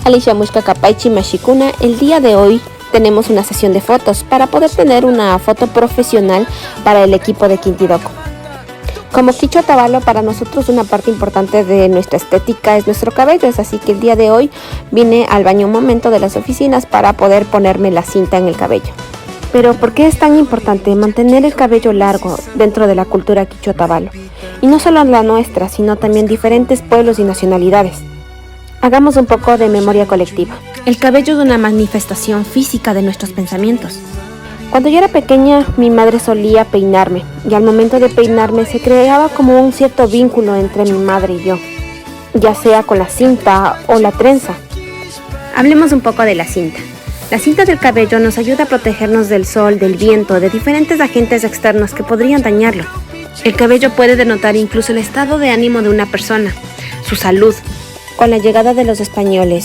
Alicia Mushka Kapaichi Mashikuna. El día de hoy tenemos una sesión de fotos para poder tener una foto profesional para el equipo de Quintidoco. Como Quichua Otavalo, para nosotros una parte importante de nuestra estética es nuestro cabello, es así que el día de hoy vine al baño un momento de las oficinas para poder ponerme la cinta en el cabello. Pero ¿por qué es tan importante mantener el cabello largo dentro de la cultura Quichua Otavalo? Y no solo la nuestra, sino también diferentes pueblos y nacionalidades. Hagamos un poco de memoria colectiva. El cabello es una manifestación física de nuestros pensamientos. Cuando yo era pequeña, mi madre solía peinarme, y al momento de peinarme se creaba como un cierto vínculo entre mi madre y yo, ya sea con la cinta o la trenza. Hablemos un poco de la cinta. La cinta del cabello nos ayuda a protegernos del sol, del viento, de diferentes agentes externos que podrían dañarlo. El cabello puede denotar incluso el estado de ánimo de una persona, su salud. Con la llegada de los españoles,